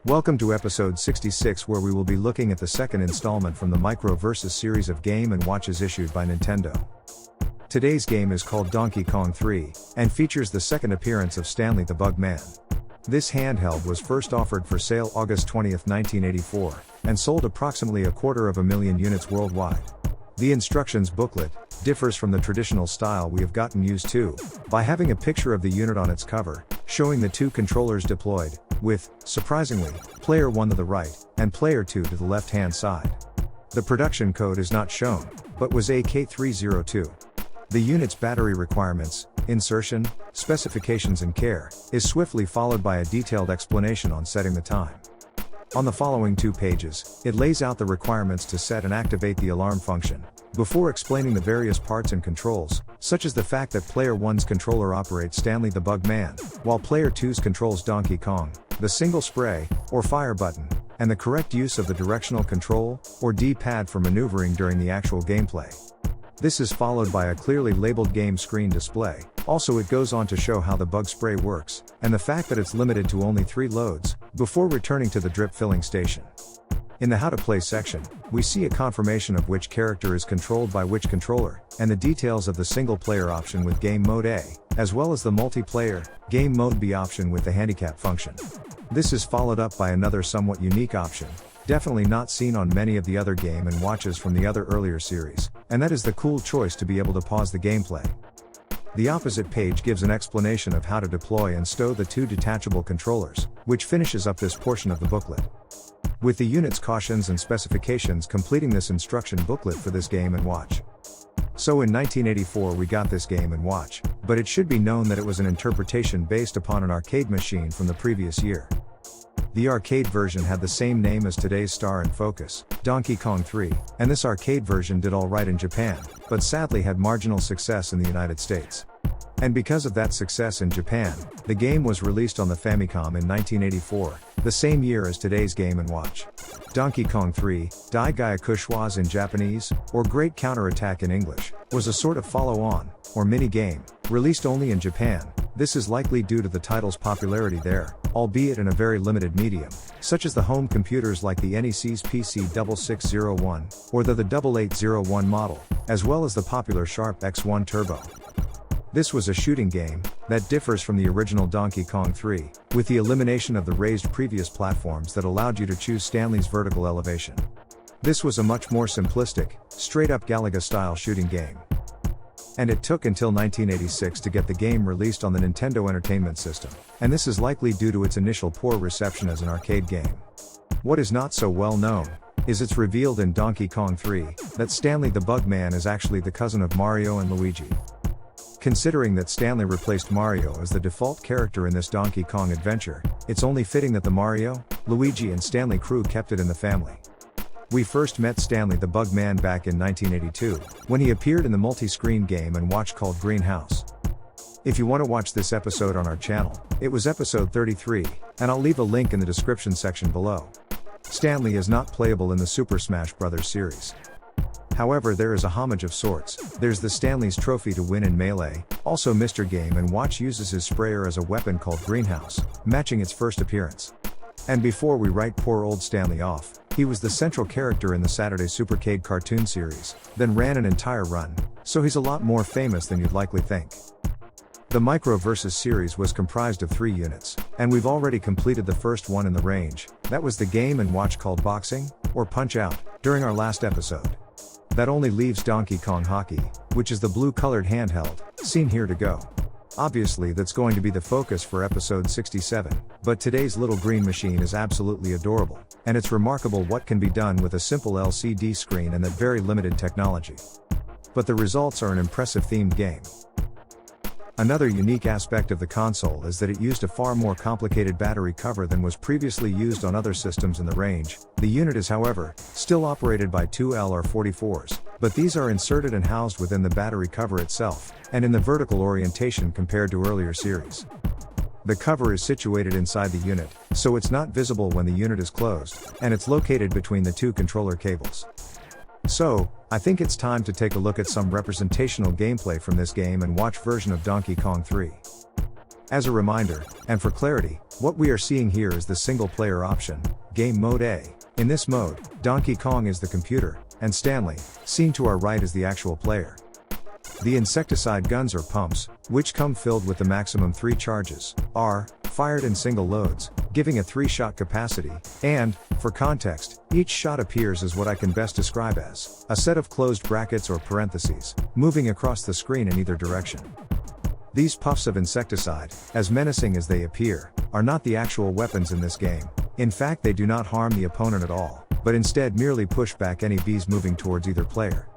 Welcome to episode 66, where we will be looking at the second installment from the Micro vs. series of Game & Watches issued by Nintendo. Today's game is called Donkey Kong 3, and features the second appearance of Stanley the Bug Man. This handheld was first offered for sale August 20, 1984, and sold approximately 250,000 units worldwide. The instructions booklet differs from the traditional style we have gotten used to, by having a picture of the unit on its cover, showing the two controllers deployed, with, surprisingly, player 1 to the right, and player 2 to the left-hand side. The production code is not shown, but was AK-302. The unit's battery requirements, insertion, specifications and care, is swiftly followed by a detailed explanation on setting the time. On the following 2 pages, it lays out the requirements to set and activate the alarm function, before explaining the various parts and controls, such as the fact that player 1's controller operates Stanley the Bug Man, while player 2's controls Donkey Kong, the single spray, or fire button, and the correct use of the directional control, or D-pad for maneuvering during the actual gameplay. This is followed by a clearly labeled game screen display. Also, it goes on to show how the bug spray works, and the fact that it's limited to only 3 loads, before returning to the drip filling station. In the How to Play section, we see a confirmation of which character is controlled by which controller, and the details of the single player option with Game Mode A, as well as the multiplayer, Game Mode B option with the handicap function. This is followed up by another somewhat unique option, definitely not seen on many of the other Game & Watches from the other earlier series, and that is the cool choice to be able to pause the gameplay. The opposite page gives an explanation of how to deploy and stow the 2 detachable controllers, which finishes up this portion of the booklet. With the unit's cautions and specifications completing this instruction booklet for this Game & Watch. So in 1984 we got this Game & Watch, but it should be known that it was an interpretation based upon an arcade machine from the previous year. The arcade version had the same name as today's star and focus, Donkey Kong 3, and this arcade version did alright in Japan, but sadly had marginal success in the United States. And because of that success in Japan, the game was released on the Famicom in 1984, the same year as today's Game & Watch. Donkey Kong 3, Dai Gyakushuas in Japanese, or Great Counterattack in English, was a sort of follow-on, or mini-game, released only in Japan. This is likely due to the title's popularity there, albeit in a very limited medium, such as the home computers like the NEC's PC6601, or the 8801 model, as well as the popular Sharp X1 Turbo. This was a shooting game, that differs from the original Donkey Kong 3, with the elimination of the raised previous platforms that allowed you to choose Stanley's vertical elevation. This was a much more simplistic, straight-up Galaga-style shooting game. And it took until 1986 to get the game released on the Nintendo Entertainment System, and this is likely due to its initial poor reception as an arcade game. What is not so well known, is it's revealed in Donkey Kong 3, that Stanley the Bug Man is actually the cousin of Mario and Luigi. Considering that Stanley replaced Mario as the default character in this Donkey Kong adventure, it's only fitting that the Mario, Luigi and Stanley crew kept it in the family. We first met Stanley the Bug Man back in 1982, when he appeared in the multi-screen Game & Watch called Greenhouse. If you want to watch this episode on our channel, it was episode 33, and I'll leave a link in the description section below. Stanley is not playable in the Super Smash Bros. Series. However, there is a homage of sorts. There's the Stanley's trophy to win in Melee, also Mr. Game & Watch uses his sprayer as a weapon called Greenhouse, matching its first appearance. And before we write poor old Stanley off, he was the central character in the Saturday Supercade cartoon series, then ran an entire run, so he's a lot more famous than you'd likely think. The Micro vs. series was comprised of 3 units, and we've already completed the first one in the range, that was the Game & Watch called Boxing, or Punch Out, during our last episode. That only leaves Donkey Kong Hockey, which is the blue-colored handheld, seen here to go. Obviously that's going to be the focus for episode 67, but today's little green machine is absolutely adorable, and it's remarkable what can be done with a simple LCD screen and that very limited technology. But the results are an impressive themed game. Another unique aspect of the console is that it used a far more complicated battery cover than was previously used on other systems in the range. The unit is, however, still operated by 2 LR44s, but these are inserted and housed within the battery cover itself, and in the vertical orientation compared to earlier series. The cover is situated inside the unit, so it's not visible when the unit is closed, and it's located between the 2 controller cables. So, I think it's time to take a look at some representational gameplay from this Game & Watch version of Donkey Kong 3. As a reminder, and for clarity, what we are seeing here is the single player option, Game Mode A. In this mode, Donkey Kong is the computer, and Stanley, seen to our right, is the actual player. The insecticide guns or pumps, which come filled with the maximum 3 charges, are fired in single loads, giving a 3-shot capacity, and, for context, each shot appears as what I can best describe as a set of closed brackets or parentheses, moving across the screen in either direction. These puffs of insecticide, as menacing as they appear, are not the actual weapons in this game. In fact, they do not harm the opponent at all, but instead merely push back any bees moving towards either player.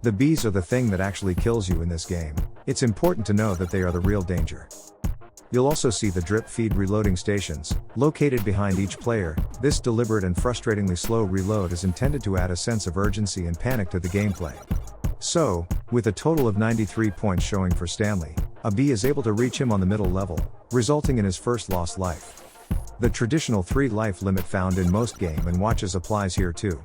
The bees are the thing that actually kills you in this game. It's important to know that they are the real danger. You'll also see the drip feed reloading stations, located behind each player. This deliberate and frustratingly slow reload is intended to add a sense of urgency and panic to the gameplay. So, with a total of 93 points showing for Stanley, a bee is able to reach him on the middle level, resulting in his first lost life. The traditional 3 life limit found in most Game & Watches applies here too.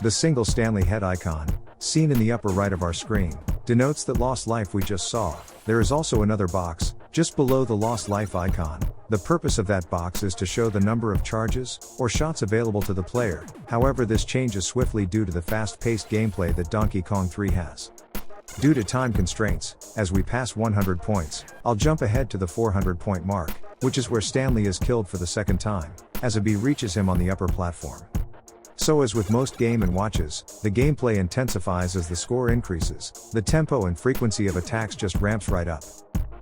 The single Stanley head icon, seen in the upper right of our screen, denotes that lost life we just saw. There is also another box, just below the lost life icon. The purpose of that box is to show the number of charges, or shots available to the player. However, this changes swiftly due to the fast-paced gameplay that Donkey Kong 3 has. Due to time constraints, as we pass 100 points, I'll jump ahead to the 400 point mark, which is where Stanley is killed for the second time, as a bee reaches him on the upper platform. So as with most Game & Watches, the gameplay intensifies as the score increases. The tempo and frequency of attacks just ramps right up.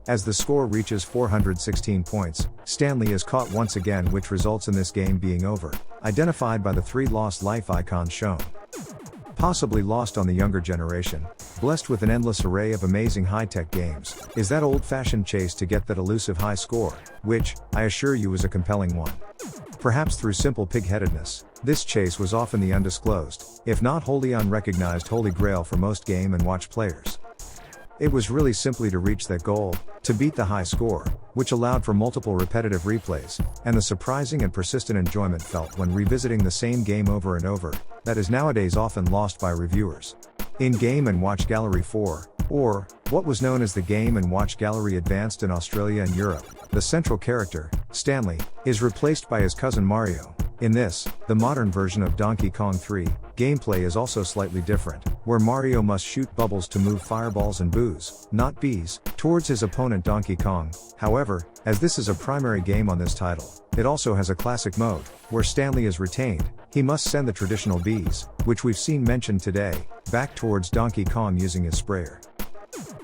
As the score reaches 416 points, Stanley is caught once again, which results in this game being over, identified by the 3 lost life icons shown. Possibly lost on the younger generation, blessed with an endless array of amazing high-tech games, is that old-fashioned chase to get that elusive high score, which, I assure you, is a compelling one. Perhaps through simple pig-headedness, this chase was often the undisclosed, if not wholly unrecognized Holy Grail for most Game & Watch players. It was really simply to reach that goal, to beat the high score, which allowed for multiple repetitive replays, and the surprising and persistent enjoyment felt when revisiting the same game over and over, that is nowadays often lost by reviewers. In Game & Watch Gallery 4, or, what was known as the Game & Watch Gallery Advanced in Australia and Europe, the central character, Stanley, is replaced by his cousin Mario. In this, the modern version of Donkey Kong 3, gameplay is also slightly different, where Mario must shoot bubbles to move fireballs and boos, not bees, towards his opponent Donkey Kong. However, as this is a primary game on this title, it also has a classic mode, where Stanley is retained. He must send the traditional bees, which we've seen mentioned today, back towards Donkey Kong using his sprayer.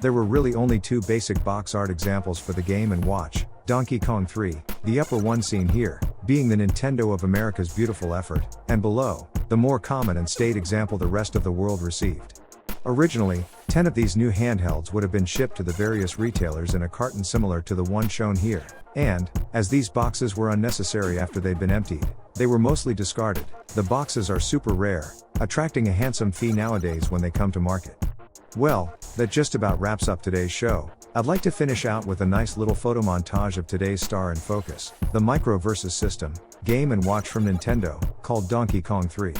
There were really only 2 basic box art examples for the Game & Watch, Donkey Kong 3, the upper one seen here, being the Nintendo of America's beautiful effort, and below, the more common and staid example the rest of the world received. Originally, 10 of these new handhelds would have been shipped to the various retailers in a carton similar to the one shown here, and, as these boxes were unnecessary after they'd been emptied, they were mostly discarded. The boxes are super rare, attracting a handsome fee nowadays when they come to market. Well, that just about wraps up today's show. I'd like to finish out with a nice little photo montage of today's star in focus, the Micro vs. System, Game & Watch from Nintendo, called Donkey Kong 3.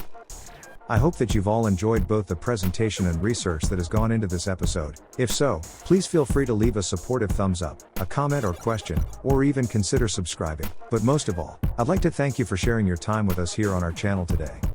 I hope that you've all enjoyed both the presentation and research that has gone into this episode. If so, please feel free to leave a supportive thumbs up, a comment or question, or even consider subscribing. But most of all, I'd like to thank you for sharing your time with us here on our channel today.